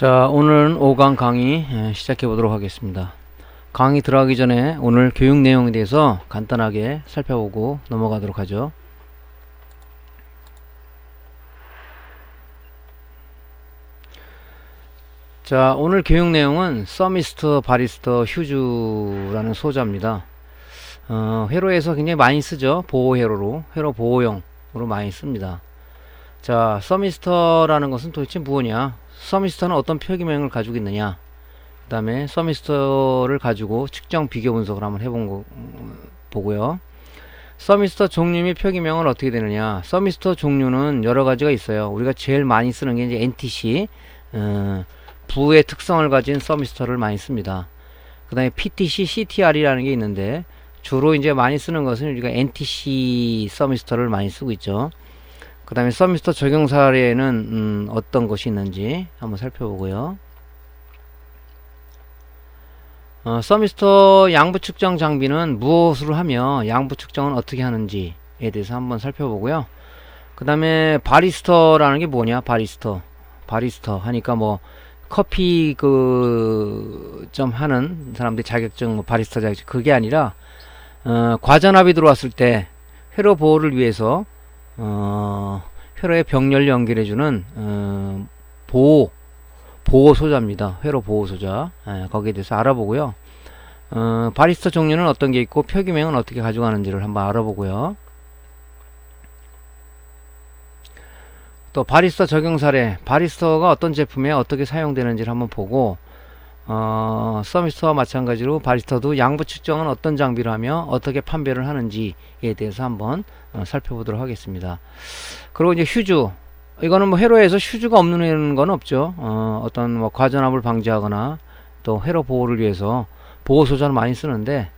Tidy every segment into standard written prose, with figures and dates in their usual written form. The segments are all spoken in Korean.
자, 오늘은 5강 강의 시작해 보도록 하겠습니다. 강의 들어가기 전에 오늘 교육 내용에 대해서 간단하게 살펴보고 넘어가도록 하죠. 자, 오늘 교육 내용은 서미스터, 바리스터, 휴즈라는 소자입니다. 회로에서 굉장히 많이 쓰죠. 보호 회로로, 회로 보호용으로 많이 씁니다. 자, 서미스터라는 것은 도대체 무엇이냐? 서미스터는 어떤 표기명을 가지고 있느냐? 그 다음에 서미스터를 가지고 측정 비교 분석을 한번 해본 거 보고요. 서미스터 종류 및 표기명은 어떻게 되느냐? 서미스터 종류는 여러 가지가 있어요. 우리가 제일 많이 쓰는 게 이제 NTC, 부의 특성을 가진 서미스터를 많이 씁니다. 그 다음에 PTC, CTR이라는 게 있는데 주로 이제 많이 쓰는 것은 우리가 NTC 서미스터를 많이 쓰고 있죠. 그 다음에 서미스터 적용 사례는 어떤 것이 있는지 한번 살펴보고요. 서미스터 양부 측정 장비는 무엇으로 하며 양부 측정은 어떻게 하는지에 대해서 한번 살펴보고요. 그 다음에 바리스터라는 게 뭐냐? 바리스터 하니까 뭐 커피 좀 하는 사람들이 자격증, 뭐 바리스타 자격증, 그게 아니라 과전압이 들어왔을 때 회로 보호를 위해서 회로의 병렬 연결해주는 보호 소자입니다. 회로 보호 소자. 거기에 대해서 알아보고요. 바리스터 종류는 어떤 게 있고 표기명은 어떻게 가져가는지를 한번 알아보고요. 또 바리스터 적용 사례, 바리스터가 어떤 제품에 어떻게 사용되는지를 한번 보고, 서미스터와 마찬가지로 바리스터도 양부 측정은 어떤 장비를 하며 어떻게 판별을 하는지에 대해서 한번 살펴보도록 하겠습니다. 그리고 이제 휴즈, 이거는 뭐 회로에서 휴즈가 없는 건 없죠. 어떤 뭐 과전압을 방지하거나 또 회로 보호를 위해서 보호 소자를 많이 쓰는데,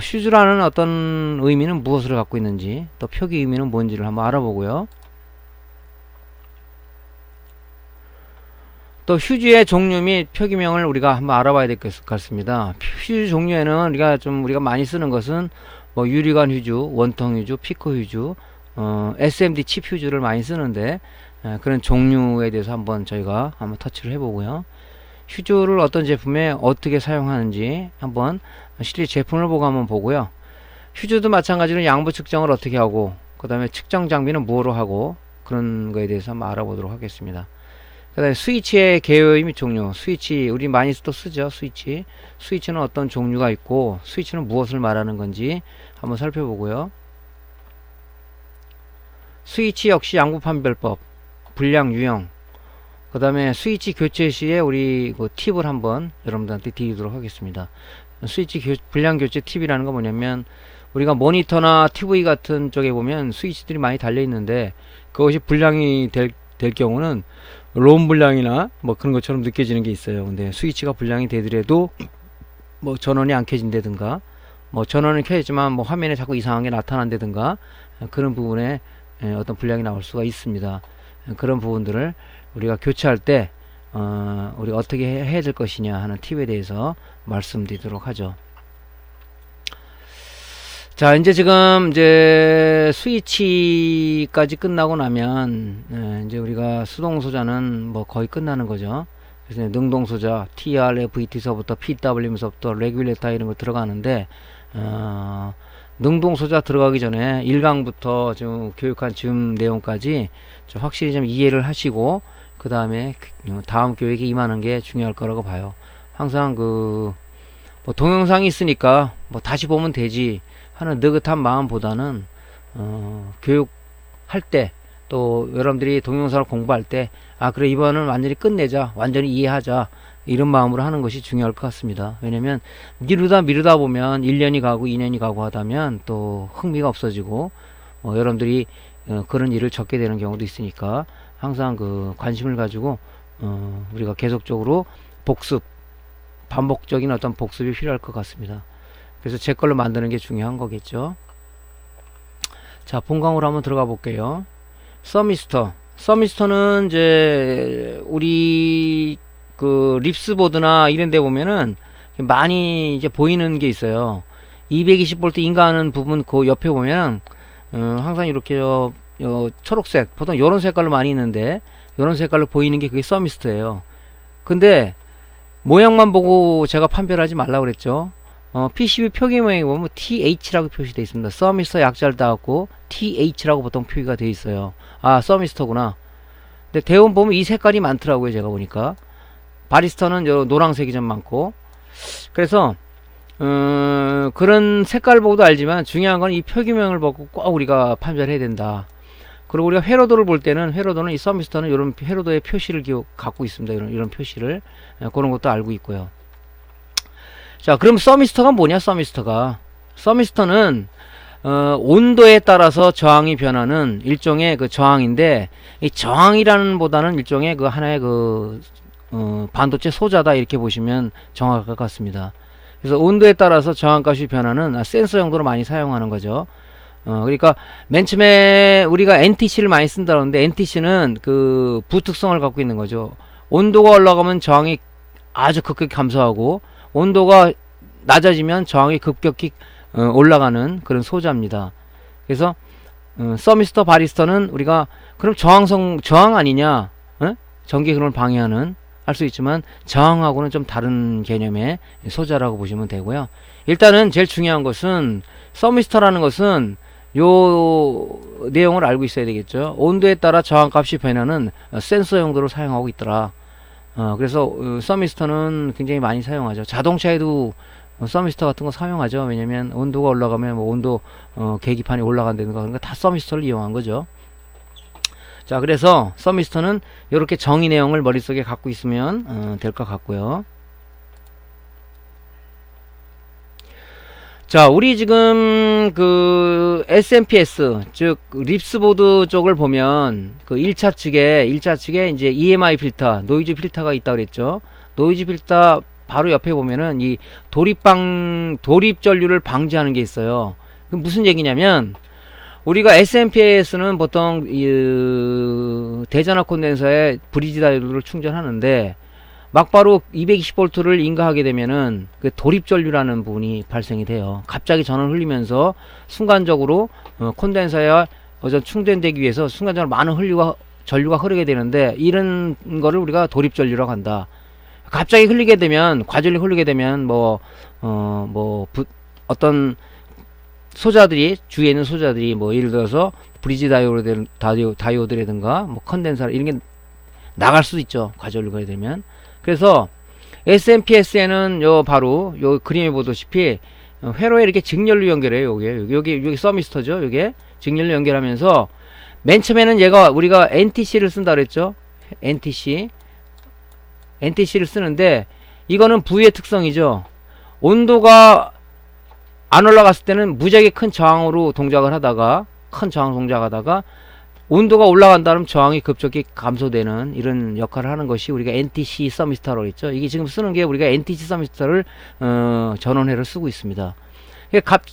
휴즈라는 어떤 의미는 무엇을 갖고 있는지, 또 표기 의미는 뭔지를 한번 알아보고요. 또 휴즈의 종류 및 표기명을 우리가 한번 알아봐야 될 것 같습니다. 휴즈 종류에는 우리가 많이 쓰는 것은 뭐 유리관 휴즈, 원통 휴즈, 피코 휴즈, SMD 칩 휴즈를 많이 쓰는데, 그런 종류에 대해서 한번 저희가 한번 터치를 해보고요. 휴즈를 어떤 제품에 어떻게 사용하는지 한번 실제 제품을 보고 한번 보고요. 휴즈도 마찬가지로 양부 측정을 어떻게 하고, 그 다음에 측정 장비는 무엇으로 하고, 그런 거에 대해서 한번 알아보도록 하겠습니다. 그 다음에 스위치의 개요 및 종류, 스위치 우리 많이 또 쓰죠. 스위치는 어떤 종류가 있고 스위치는 무엇을 말하는 건지 한번 살펴보고요. 스위치 역시 양부 판별법, 불량 유형, 그 다음에 스위치 교체 시에 우리 그 팁을 한번 여러분들한테 드리도록 하겠습니다. 스위치 불량 교체 팁이라는 건 뭐냐면, 우리가 모니터나 TV 같은 쪽에 보면 스위치들이 많이 달려 있는데 그것이 불량이 될 경우는 롬 불량이나 뭐 그런 것처럼 느껴지는 게 있어요. 근데 스위치가 불량이 되더라도 뭐 전원이 안 켜진다든가, 뭐 전원은 켜있지만 뭐 화면에 자꾸 이상한 게 나타난다든가, 그런 부분에 어떤 불량이 나올 수가 있습니다. 그런 부분들을 우리가 교체할 때 우리가 어떻게 해야 될 것이냐 하는 팁에 대해서 말씀드리도록 하죠. 자, 지금 스위치까지 끝나고 나면 이제 우리가 수동 소자는 뭐 거의 끝나는 거죠. 그래서 능동 소자, TR, VT서부터 PW서부터 레귤레이터 이런 거 들어가는데, 능동 소자 들어가기 전에 1강부터 지금 교육한 지금 내용까지 좀 확실히 좀 이해를 하시고 그 다음에 다음 교육에 임하는 게 중요할 거라고 봐요. 항상 뭐 동영상이 있으니까 뭐 다시 보면 되지 하는 느긋한 마음보다는 교육할 때, 또 여러분들이 동영상을 공부할 때 그래 이번은 완전히 끝내자, 완전히 이해하자, 이런 마음으로 하는 것이 중요할 것 같습니다. 왜냐면 미루다 보면 1년이 가고 2년이 가고 하다면 또 흥미가 없어지고 여러분들이 그런 일을 적게 되는 경우도 있으니까 항상 관심을 가지고 우리가 계속적으로 반복적인 어떤 복습이 필요할 것 같습니다. 그래서 제 걸로 만드는 게 중요한 거겠죠. 자, 본강으로 한번 들어가 볼게요. 서미스터는 이제 우리 립스보드나 이런 데 보면은 많이 이제 보이는 게 있어요. 220V 인가하는 부분 그 옆에 보면 항상 이렇게 초록색, 보통 요런 색깔로 많이 있는데 요런 색깔로 보이는 게 그게 서미스터예요. 근데 모양만 보고 제가 판별하지 말라고 그랬죠. PCB 표기 모양에 보면 TH라고 표시되어 있습니다. 서미스터 약자를 따갖고 TH라고 보통 표기가 되어 있어요. 아, 서미스터구나. 근데 대원 보면 이 색깔이 많더라고요. 제가 보니까 바리스타는 요 노란색이 좀 많고. 그래서 그런 색깔을 보고도 알지만 중요한 건 이 표기명을 보고 꼭 우리가 판별해야 된다. 그리고 우리가 회로도를 볼 때는 회로도는 이 서미스터는 이런 회로도의 표시를 갖고 있습니다. 이런 표시를 그런 것도 알고 있고요. 자, 그럼 서미스터가 뭐냐? 서미스터는 온도에 따라서 저항이 변하는 일종의 그 저항인데, 이 저항이라는 보다는 일종의 그 하나의 그 반도체 소자다, 이렇게 보시면 정확할 것 같습니다. 그래서 온도에 따라서 저항값이 변하는 센서 용도로 많이 사용하는 거죠. 그러니까 맨 처음에 우리가 NTC를 많이 쓴다는데, NTC는 그 부특성을 갖고 있는 거죠. 온도가 올라가면 저항이 아주 급격히 감소하고, 온도가 낮아지면 저항이 급격히 올라가는 그런 소자입니다. 그래서 서미스터 바리스터는 우리가 그럼 저항 아니냐? 전기 흐름을 방해하는, 할 수 있지만 저항하고는 좀 다른 개념의 소자라고 보시면 되고요. 일단은 제일 중요한 것은 서미스터라는 것은 요 내용을 알고 있어야 되겠죠. 온도에 따라 저항값이 변하는 센서 용도로 사용하고 있더라. 그래서 서미스터는 굉장히 많이 사용하죠. 자동차에도 서미스터 같은 거 사용하죠. 왜냐면 온도가 올라가면 뭐 온도 계기판이 올라간다든가 그런 거 다 서미스터를 이용한 거죠. 자, 그래서 서미스터는 이렇게 정의 내용을 머릿속에 갖고 있으면 될 것 같고요. 자, 우리 지금 그 SMPS, 즉 립스보드 쪽을 보면 그 1차 측에 이제 EMI 필터, 노이즈 필터가 있다고 그랬죠. 노이즈 필터 바로 옆에 보면은 이 도립 전류를 방지하는 게 있어요. 그 무슨 얘기냐면, 우리가 SMPS는 보통 대전압 콘덴서에 브리지 다이오드를 충전하는데, 막바로 220V를 인가하게 되면은 그 도립 전류라는 부분이 발생이 돼요. 갑자기 전원을 흘리면서 순간적으로 콘덴서에 충전되기 위해서 순간적으로 많은 전류가 흐르게 되는데, 이런 거를 우리가 도립 전류라고 한다. 갑자기 흘리게 되면, 과전류 흐르게 되면 어떤 소자들이, 주위에 있는 소자들이 뭐 예를 들어서 브리지 다이오드라든가 뭐 컨덴서 이런 게 나갈 수도 있죠. 과전류가 되면. 그래서 SMPS에는 바로 그림에 보다시피 회로에 이렇게 직렬로 연결해요. 여기 서미스터죠. 여기 직렬로 연결하면서 맨 처음에는 우리가 NTC를 쓴다 그랬죠. NTC를 쓰는데, 이거는 부위의 특성이죠. 온도가 안 올라갔을 때는 무지하게 큰 저항으로 동작을 하다가, 온도가 올라간다면 저항이 급격히 감소되는 이런 역할을 하는 것이 우리가 NTC 서미스터라고 했죠. 이게 지금 쓰는 게 우리가 NTC 서미스터를 전원회로 쓰고 있습니다.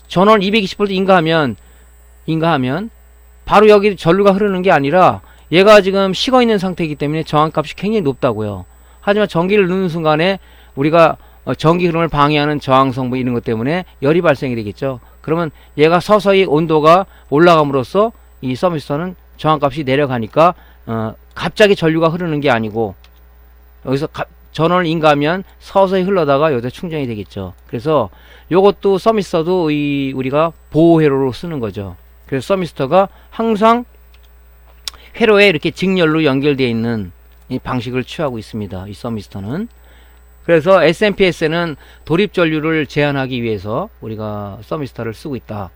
전원 220V 인가하면 바로 여기 전류가 흐르는 게 아니라 얘가 지금 식어 있는 상태이기 때문에 저항값이 굉장히 높다고요. 하지만 전기를 넣는 순간에 우리가 전기 흐름을 방해하는 저항성 이런 것 때문에 열이 발생이 되겠죠. 그러면 얘가 서서히 온도가 올라감으로써 이 서미스터는 저항값이 내려가니까 갑자기 전류가 흐르는 게 아니고, 여기서 전원을 인가하면 서서히 흘러다가 여기서 충전이 되겠죠. 그래서 요것도 서미스터도 우리가 보호회로로 쓰는 거죠. 그래서 서미스터가 항상 회로에 이렇게 직렬로 연결되어 있는 이 방식을 취하고 있습니다. 이 서미스터는. 그래서 SMPS는 도립 전류를 제한하기 위해서 우리가 서미스터를 쓰고 있다.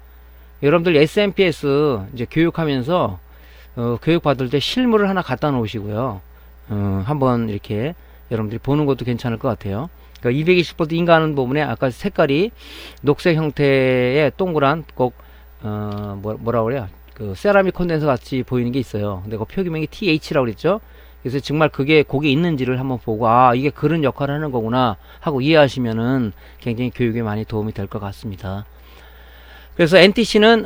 여러분들 SMPS 이제 교육하면서 교육 받을 때 실물을 하나 갖다 놓으시고요. 한번 이렇게 여러분들이 보는 것도 괜찮을 것 같아요. 그러니까 220V 인가하는 부분에 아까 색깔이 녹색 형태의 동그란 뭐라 그래요? 그 세라믹 콘덴서 같이 보이는 게 있어요. 근데 그 표기명이 TH라고 그랬죠. 그래서 정말 그게 거기 있는지를 한번 보고, 이게 그런 역할을 하는 거구나 하고 이해하시면은 굉장히 교육에 많이 도움이 될 것 같습니다. 그래서 NTC는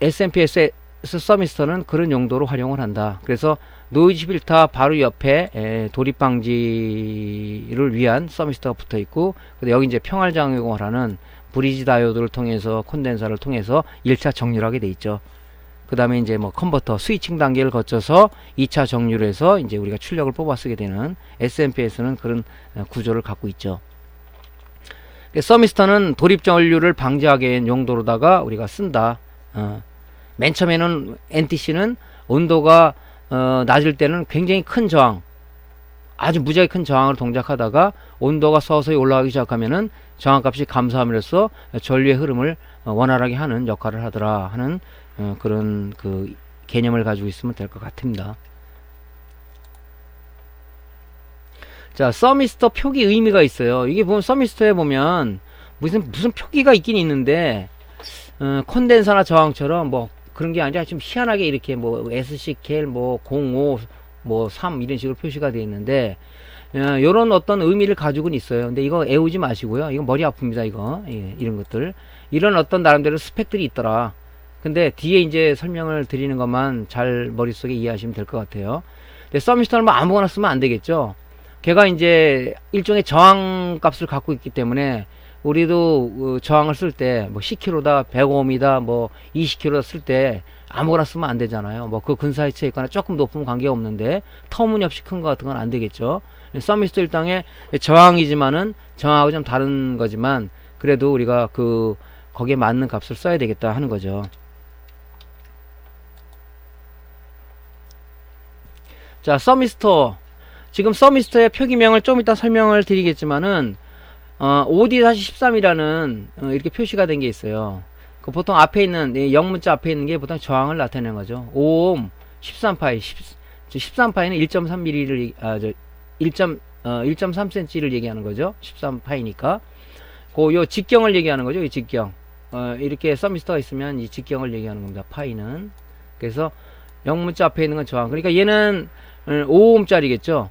SMPS 서미스터는 그런 용도로 활용을 한다. 그래서 노이즈 필터 바로 옆에 도립 방지를 위한 서미스터가 붙어 있고, 근데 여기 이제 평활 작용을 하는 브리지 다이오드를 통해서 콘덴서를 통해서 1차 정렬하게 돼 있죠. 그 다음에 이제 뭐 컨버터 스위칭 단계를 거쳐서 2차 정류를 해서 이제 우리가 출력을 뽑아 쓰게 되는 SMPS는 그런 구조를 갖고 있죠. 서미스터는 도립 전류를 방지하기 위한 용도로다가 우리가 쓴다. 맨 처음에는 NTC는 온도가 낮을 때는 굉장히 큰 저항, 아주 무지하게 큰 저항을 동작하다가 온도가 서서히 올라가기 시작하면은 저항값이 감소함으로써 전류의 흐름을 원활하게 하는 역할을 하더라 하는 그런 그 개념을 가지고 있으면 될 것 같습니다. 자, 서미스터 표기 의미가 있어요. 이게 보면 서미스터에 보면 무슨 표기가 있긴 있는데 콘덴서나 저항처럼 뭐 그런 게 아니라 좀 희한하게 이렇게 뭐 SCKL 뭐 05 뭐 3 이런 식으로 표시가 되어 있는데 요런 어떤 의미를 가지고는 있어요. 근데 이거 애우지 마시고요. 이거 머리 아픕니다. 이거 이런 것들 이런 어떤 나름대로 스펙들이 있더라. 근데 뒤에 이제 설명을 드리는 것만 잘 머릿속에 이해하시면 될 것 같아요. 근데 서미스터는 뭐 아무거나 쓰면 안 되겠죠. 걔가 이제 일종의 저항 값을 갖고 있기 때문에 우리도 저항을 쓸 때 뭐 10kg다 100ohm이다 뭐 20kg다 쓸 때 아무거나 쓰면 안 되잖아요. 뭐 그 근사이치에 있거나 조금 높으면 관계가 없는데 터무니없이 큰 거 같은 건 안 되겠죠. 서미스터 일당의 저항이지만은 저항하고 좀 다른 거지만 그래도 우리가 거기에 맞는 값을 써야 되겠다 하는 거죠. 자, 서미스터. 지금 서미스터의 표기명을 좀 이따 설명을 드리겠지만은 OD-13이라는 이렇게 표시가 된 게 있어요. 그 보통 앞에 있는 영문자 앞에 있는 게 보통 저항을 나타내는 거죠. 5옴 13파이 13파이는 1.3mm를 1.3cm를 얘기하는 거죠. 13파이니까 요 직경을 얘기하는 거죠. 이 직경 이렇게 서미스터가 있으면 이 직경을 얘기하는 겁니다. 파이는. 그래서 영문자 앞에 있는 건 저항. 그러니까 얘는 5옴짜리겠죠.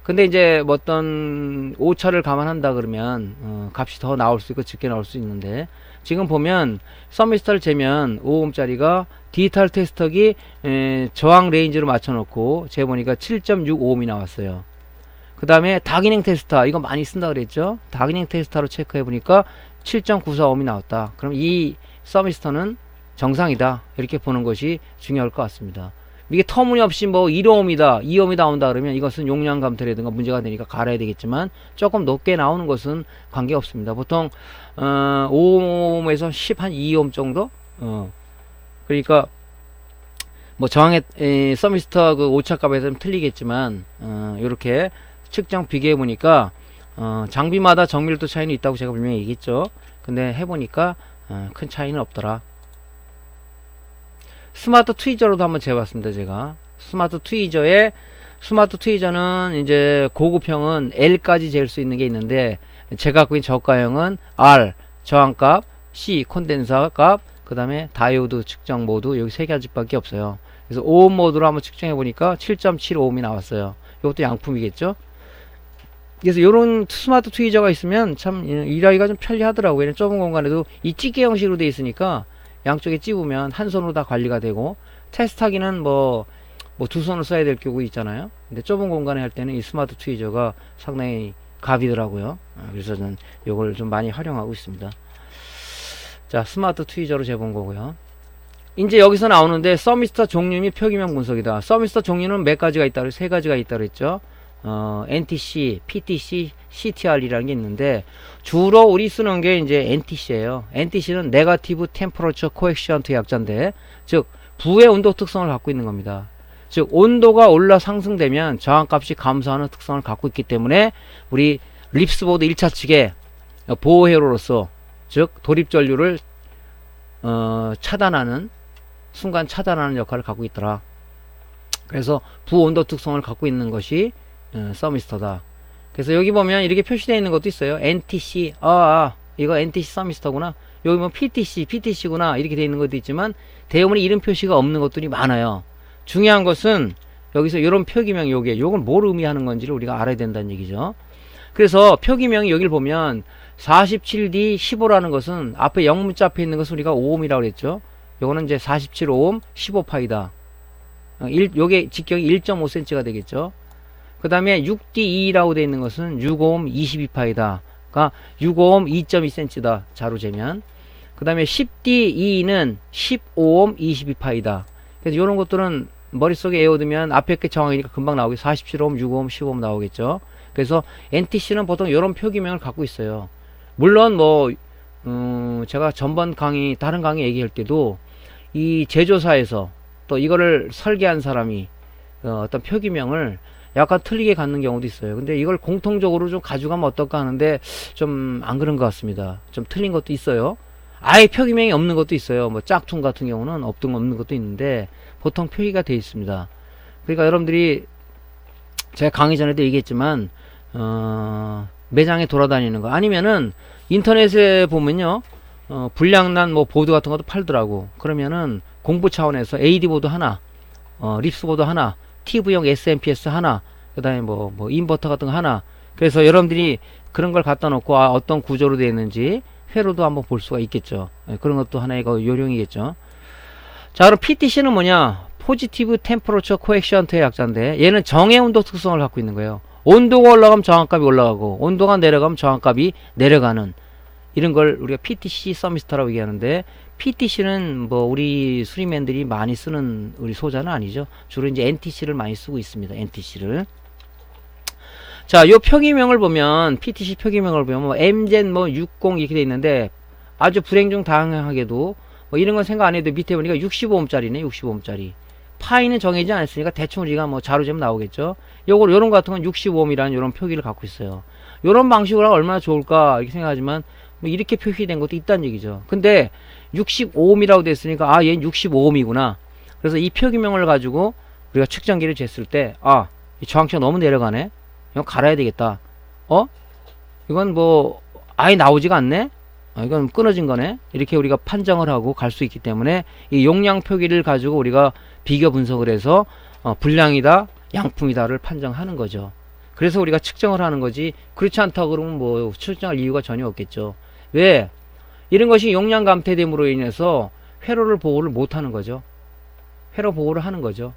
근데 이제 뭐 어떤 오차를 감안한다 그러면 값이 더 나올 수 있고 적게 나올 수 있는데 지금 보면 서미스터를 재면 5옴짜리가 디지털 테스터기 저항 레인지로 맞춰놓고 재보니까 7.65옴이 나왔어요. 그 다음에 다기능 테스터 이거 많이 쓴다 그랬죠. 다기능 테스터로 체크해보니까 7.94옴이 나왔다. 그럼 이 서미스터는 정상이다 이렇게 보는 것이 중요할 것 같습니다. 이게 터무니없이 뭐 1ohm이다 2ohm이 나온다 그러면 이것은 용량 감소라든가 문제가 되니까 갈아야 되겠지만 조금 높게 나오는 것은 관계없습니다. 보통 5ohm에서 10 한 2ohm 정도 그러니까 뭐 저항의 서미스터 그 오차값에서는 틀리겠지만 이렇게 측정 비교해 보니까 장비마다 정밀도 차이는 있다고 제가 분명히 얘기했죠. 근데 해보니까 큰 차이는 없더라. 스마트 트위저로도 한번 재봤습니다. 제가 스마트 트위저는 이제 고급형은 L까지 잴 수 있는 게 있는데 제가 갖고 있는 저가형은 R 저항값, C 콘덴서 값, 그 다음에 다이오드 측정 모드 여기 세 가지밖에 없어요. 그래서 5옴 모드로 한번 측정해 보니까 7.75옴이 나왔어요. 이것도 양품이겠죠. 그래서 이런 스마트 트위저가 있으면 참 일하기가 좀 편리하더라고요. 왜냐면 좁은 공간에도 이 찌개 형식으로 돼 있으니까 양쪽에 찝으면 한 손으로 다 관리가 되고 테스트하기는 뭐 두 손을 써야 될 경우 있잖아요. 근데 좁은 공간에 할 때는 이 스마트 트위저가 상당히 갑이더라고요. 그래서 저는 이걸 좀 많이 활용하고 있습니다. 자, 스마트 트위저로 재본 거고요. 이제 여기서 나오는데 서미스터 종류 및 표기명 분석이다. 서미스터 종류는 몇 가지가 있다, 세 가지가 있다 그랬죠. NTC, PTC, CTR이라는 게 있는데 주로 우리 쓰는 게 이제 NTC예요. NTC는 네거티브 템퍼러처 코엑시언트 약자인데 즉 부의 온도 특성을 갖고 있는 겁니다. 즉 온도가 올라 상승되면 저항값이 감소하는 특성을 갖고 있기 때문에 우리 립스보드 1차 측에 보호회로로서 즉 도립전류를 차단하는 순간 차단하는 역할을 갖고 있더라. 그래서 부온도 특성을 갖고 있는 것이 서미스터다. 그래서 여기 보면 이렇게 표시되어 있는 것도 있어요. NTC, 이거 NTC 서미스터구나. 여기 뭐 PTC구나. 이렇게 되어 있는 것도 있지만 대부분 이름 표시가 없는 것들이 많아요. 중요한 것은 여기서 이런 표기명 요건 뭘 의미하는 건지를 우리가 알아야 된다는 얘기죠. 그래서 표기명이 여기를 보면 47D 15라는 것은 앞에 영문자 앞에 있는 것은 우리가 5옴이라고 그랬죠. 요거는 이제 47옴 15파이다. 요게 직경이 1.5cm가 되겠죠. 그 다음에 6D2라고 되어 있는 것은 6옴 22파이다. 그러니까 6옴 2.2cm다. 자로 재면. 그 다음에 10D2는 15옴 22파이다. 그래서 이런 것들은 머릿속에 외워두면 앞에 게 정확이니까 금방 나오겠죠. 47옴, 6옴, 15옴 나오겠죠. 그래서 NTC는 보통 이런 표기명을 갖고 있어요. 물론 뭐 제가 전번 강의, 다른 강의 얘기할 때도 이 제조사에서 또 이거를 설계한 사람이 어떤 표기명을 약간 틀리게 갖는 경우도 있어요. 근데 이걸 공통적으로 좀 가져가면 어떨까 하는데 좀 안 그런 것 같습니다. 좀 틀린 것도 있어요. 아예 표기명이 없는 것도 있어요. 뭐 짝퉁 같은 경우는 없는 것도 있는데 보통 표기가 되어 있습니다. 그러니까 여러분들이 제가 강의 전에도 얘기했지만 매장에 돌아다니는 거 아니면은 인터넷에 보면요 불량난 뭐 보드 같은 것도 팔더라고. 그러면은 공부 차원에서 AD 보드 하나, 립스 보드 하나, TV용 SMPS 하나, 그 다음에 뭐 인버터 같은 거 하나. 그래서 여러분들이 그런 걸 갖다 놓고 어떤 구조로 되어 있는지 회로도 한번 볼 수가 있겠죠. 그런 것도 하나의 요령이겠죠. 자, 그럼 PTC는 뭐냐? 포지티브 템퍼러처 코액션트의 약자인데 얘는 정의 온도 특성을 갖고 있는 거예요. 온도가 올라가면 저항값이 올라가고 온도가 내려가면 저항값이 내려가는 이런 걸 우리가 PTC 서미스터라고 얘기하는데 PTC는 뭐 우리 수리맨들이 많이 쓰는 우리 소자는 아니죠. 주로 이제 NTC를 많이 쓰고 있습니다. NTC를. 자, 요 표기명을 보면 PTC 표기명을 보면 뭐 MZ 뭐 60 이렇게 돼 있는데 아주 불행 중 다행하게도 뭐 이런 건 생각 안 해도 밑에 보니까 65옴짜리네. 65옴짜리. 파이는 정해지지 않았으니까 대충 우리가 뭐 자료재면 나오겠죠. 요런 거 같은 건 65옴이라는 요런 표기를 갖고 있어요. 요런 방식으로 하면 얼마나 좋을까 이렇게 생각하지만 뭐 이렇게 표시된 것도 있다는 얘기죠. 근데 65옴이라고 됐으니까 얘는 65옴이구나. 그래서 이 표기명을 가지고 우리가 측정기를 쟀을 때 이 저항치가 너무 내려가네. 이거 갈아야 되겠다. 이건 뭐 아예 나오지가 않네. 이건 끊어진 거네. 이렇게 우리가 판정을 하고 갈 수 있기 때문에 이 용량 표기를 가지고 우리가 비교 분석을 해서 불량이다, 양품이다를 판정하는 거죠. 그래서 우리가 측정을 하는 거지. 그렇지 않다 그러면 뭐 측정할 이유가 전혀 없겠죠. 왜? 이런 것이 용량 감퇴됨으로 인해서 회로를 보호를 못 하는 거죠. 회로 보호를 하는 거죠.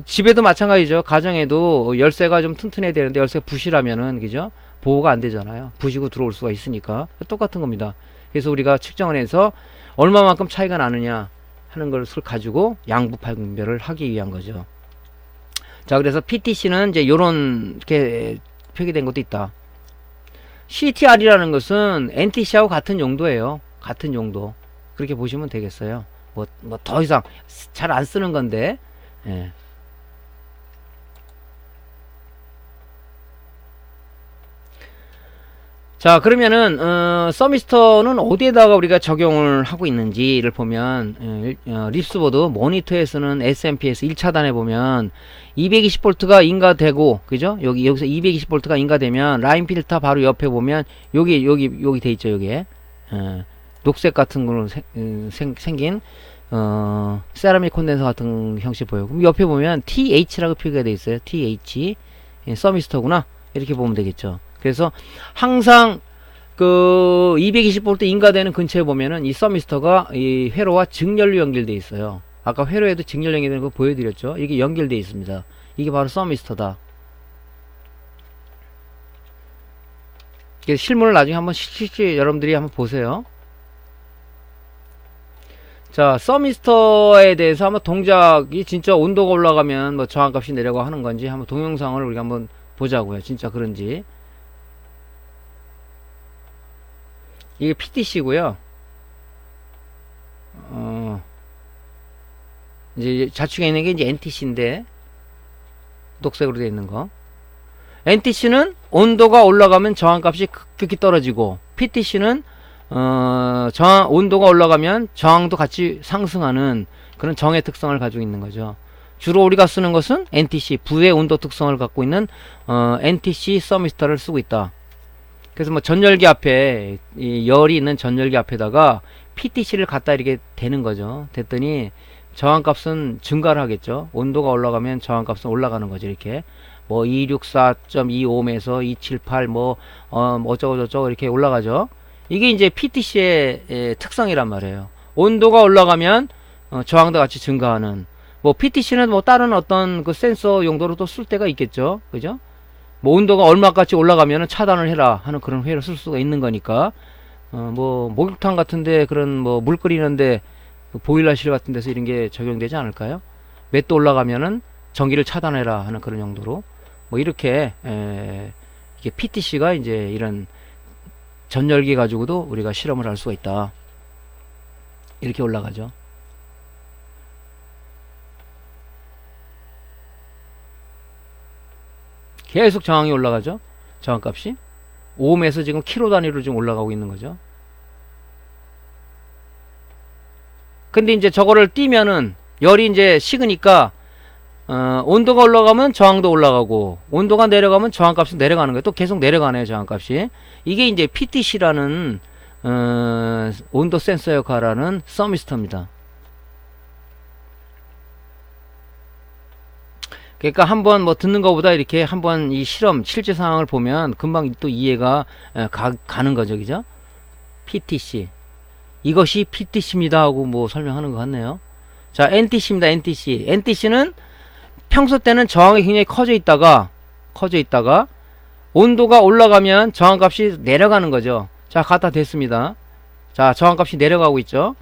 집에도 마찬가지죠. 가정에도 열쇠가 좀 튼튼해야 되는데 열쇠가 부실하면은 그죠? 보호가 안 되잖아요. 부시고 들어올 수가 있으니까. 똑같은 겁니다. 그래서 우리가 측정을 해서 얼마만큼 차이가 나느냐 하는 것을 가지고 양부 판별을 하기 위한 거죠. 자, 그래서 PTC는 이제 요런 이렇게 표기된 것도 있다. CTR이라는 것은 NTC하고 같은 용도예요. 같은 용도. 그렇게 보시면 되겠어요. 뭐 더 이상 잘 안 쓰는 건데. 예. 자, 그러면은 서미스터는 어디에다가 우리가 적용을 하고 있는지를 보면 립스보드 모니터에서는 SMPS 1차단에 보면 220V가 인가되고 그죠? 여기서 220V가 인가되면 라인 필터 바로 옆에 보면 여기 돼 있죠. 여기에 녹색 같은 걸로 생긴 세라믹 콘덴서 같은 형식 보여요. 그럼 옆에 보면 TH라고 표기가 돼 있어요. TH 서미스터구나 이렇게 보면 되겠죠. 그래서 항상 그 220V 인가되는 근처에 보면은 이 서미스터가 이 회로와 직렬로 연결되어 있어요. 아까 회로에도 직렬 연결되는 거 보여드렸죠. 이게 연결되어 있습니다. 이게 바로 서미스터다. 실물을 나중에 한번 실제 여러분들이 한번 보세요. 자, 서미스터에 대해서 한번 동작이 진짜 온도가 올라가면 뭐 저항값이 내려가 하는 건지 한번 동영상을 우리가 한번 보자고요. 진짜 그런지. 이게 PTC고요. 이제 좌측에 있는 게 이제 NTC인데 녹색으로 되어 있는 거. NTC는 온도가 올라가면 저항값이 급격히 떨어지고 PTC는 온도가 올라가면 저항도 같이 상승하는 그런 정의 특성을 가지고 있는 거죠. 주로 우리가 쓰는 것은 NTC, 부의 온도 특성을 갖고 있는 NTC 서미스터를 쓰고 있다. 그래서 뭐 전열기 앞에 이 열이 있는 전열기 앞에다가 PTC를 갖다 이렇게 대는 거죠. 됐더니 저항값은 증가를 하겠죠. 온도가 올라가면 저항값은 올라가는 거죠. 이렇게 뭐 264.25에서 278 어쩌고 저쩌고 이렇게 올라가죠. 이게 이제 PTC의 특성이란 말이에요. 온도가 올라가면 저항도 같이 증가하는. 뭐 PTC는 뭐 다른 어떤 그 센서 용도로 또 쓸 때가 있겠죠. 그죠? 뭐 온도가 얼마까지 올라가면 차단을 해라 하는 그런 회로 쓸 수가 있는 거니까 뭐 목욕탕 같은데 그런 뭐 물 끓이는데 그 보일러실 같은 데서 이런 게 적용되지 않을까요? 몇 도 올라가면은 전기를 차단해라 하는 그런 용도로 뭐 이렇게 이게 PTC가 이제 이런 전열기 가지고도 우리가 실험을 할 수가 있다. 이렇게 올라가죠. 계속 저항이 올라가죠. 저항값이 ohm에서 지금 킬로 단위로 지금 올라가고 있는 거죠. 근데 이제 저거를 띄면은 열이 이제 식으니까 온도가 올라가면 저항도 올라가고 온도가 내려가면 저항값이 내려가는 거예요. 또 계속 내려가네요. 저항값이. 이게 이제 PTC라는 온도 센서 역할하는 서미스터입니다. 그러니까 한번 뭐 듣는 것보다 이렇게 한번 이 실험 실제 상황을 보면 금방 또 이해가 가는 거죠. 그죠? PTC. 이것이 PTC입니다 하고 뭐 설명하는 것 같네요. 자, NTC입니다. NTC. NTC는 평소 때는 저항이 굉장히 커져 있다가 온도가 올라가면 저항값이 내려가는 거죠. 자, 갖다 댔습니다. 자, 저항값이 내려가고 있죠.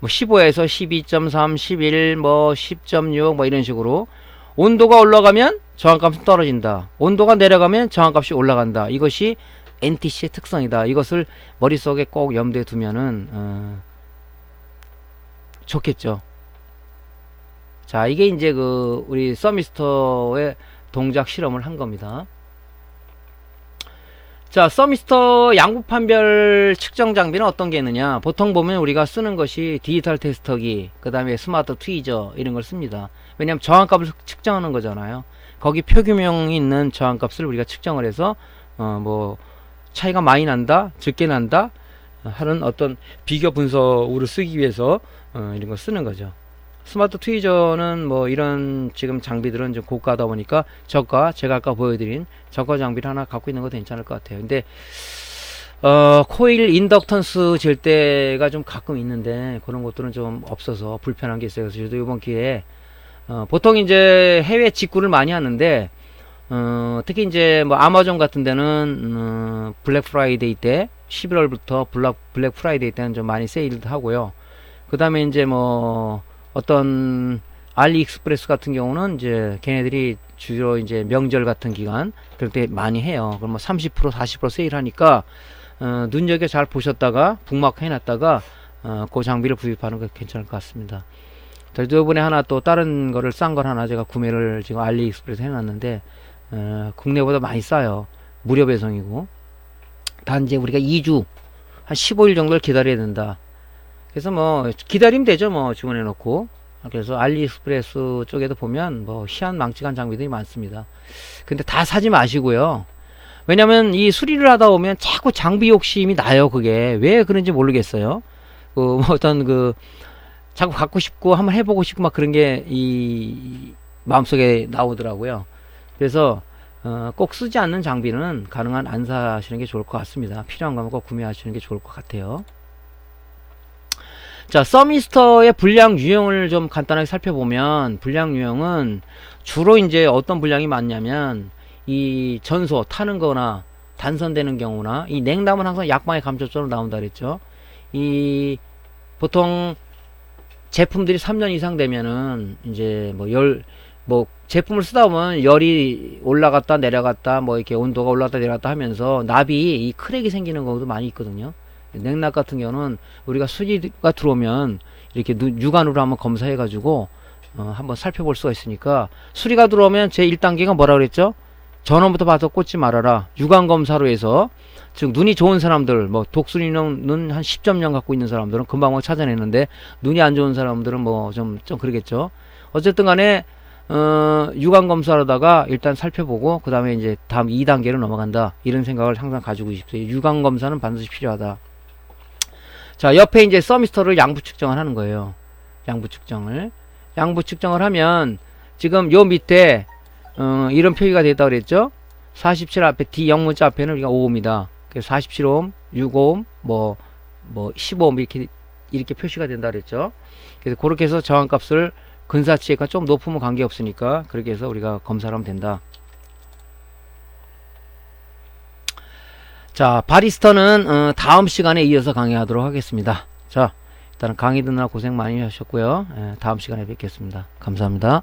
뭐 15에서 12.3, 11, 뭐 10.6 뭐 이런 식으로 온도가 올라가면 저항값이 떨어진다. 온도가 내려가면 저항값이 올라간다. 이것이 NTC의 특성이다. 이것을 머릿속에 꼭 염두에 두면은 좋겠죠. 자, 이게 이제 그 우리 서미스터의 동작 실험을 한 겁니다. 자, 서미스터 양부판별 측정 장비는 어떤 게 있느냐? 보통 보면 우리가 쓰는 것이 디지털 테스터기, 그 다음에 스마트 트위저 이런 걸 씁니다. 왜냐하면 저항값을 측정하는 거잖아요. 거기 표기명이 있는 저항값을 우리가 측정을 해서 뭐 차이가 많이 난다, 적게 난다 하는 어떤 비교 분석으로 쓰기 위해서 이런 거 쓰는 거죠. 스마트 트위저는 뭐 이런 지금 장비들은 좀 고가다 보니까 저가, 제가 아까 보여드린 저가 장비를 하나 갖고 있는 것도 괜찮을 것 같아요. 근데 코일 인덕턴스 잴 때가 좀 가끔 있는데 그런 것들은 좀 없어서 불편한 게 있어요. 그래서 저도 이번 기회에 보통 이제 해외 직구를 많이 하는데 특히 이제 뭐 아마존 같은 데는 블랙 프라이데이 때 11월부터 블랙 프라이데이 때는 좀 많이 세일도 하고요. 그 다음에 이제 뭐 어떤 알리익스프레스 같은 경우는 이제 걔네들이 주로 이제 명절 같은 기간 그럴 때 많이 해요. 그럼 뭐 30% 40% 세일하니까 눈여겨 잘 보셨다가 북마크 해놨다가 그 장비를 구입하는 거 괜찮을 것 같습니다. 저도 이번에 하나 또 다른 거를 싼 걸 하나 제가 구매를 지금 알리익스프레스 해놨는데 국내보다 많이 싸요. 무료 배송이고 단지 우리가 2주 한 15일 정도를 기다려야 된다. 그래서 뭐 기다리면 되죠. 뭐 주문해 놓고. 그래서 알리익스프레스 쪽에도 보면 뭐 희한망측한 장비들이 많습니다. 근데 다 사지 마시고요. 왜냐면 이 수리를 하다 보면 자꾸 장비 욕심이 나요. 그게 왜 그런지 모르겠어요. 뭐 어떤 자꾸 갖고 싶고 한번 해보고 싶고 막 그런 게 이 마음속에 나오더라고요. 그래서 꼭 쓰지 않는 장비는 가능한 안 사시는 게 좋을 것 같습니다. 필요한 거면 꼭 구매하시는 게 좋을 것 같아요. 자, 서미스터의 불량 유형을 좀 간단하게 살펴보면 불량 유형은 주로 이제 어떤 불량이 많냐면 이 전소 타는 거나 단선되는 경우나 이 냉담은 항상 약방의 감초처럼 나온다 그랬죠. 이 보통 제품들이 3년 이상 되면은 이제 뭐 제품을 쓰다 보면 열이 올라갔다 내려갔다 뭐 이렇게 온도가 올라갔다 내려갔다 하면서 납이 이 크랙이 생기는 경우도 많이 있거든요. 냉납 같은 경우는 우리가 수리가 들어오면 이렇게 육안으로 한번 검사해 가지고 한번 살펴볼 수가 있으니까 수리가 들어오면 제 1단계가 뭐라 그랬죠? 전원부터 봐서 꽂지 말아라. 육안 검사로 해서 즉 눈이 좋은 사람들 뭐 독수리는 눈 한 10.0 갖고 있는 사람들은 금방 찾아내는데 눈이 안 좋은 사람들은 뭐 좀 그러겠죠. 어쨌든 간에 육안 검사로다가 일단 살펴보고 그 다음에 이제 다음 2단계로 넘어간다 이런 생각을 항상 가지고 있어요. 육안 검사는 반드시 필요하다. 자, 옆에 이제 서미스터를 양부 측정을 하는 거예요. 양부 측정을 하면 지금 요 밑에 이런 표기가 됐다고 그랬죠. 47 앞에 D 0문자 앞에는 우리가 5ohm이다. 그래서 47ohm, 6ohm, 뭐 15ohm 이렇게 표시가 된다 그랬죠. 그래서 그렇게 해서 저항값을 근사치가 좀 높으면 관계없으니까 그렇게 해서 우리가 검사를 하면 된다. 자, 바리스타는 다음 시간에 이어서 강의하도록 하겠습니다. 자, 일단은 강의 듣느라 고생 많이 하셨고요. 다음 시간에 뵙겠습니다. 감사합니다.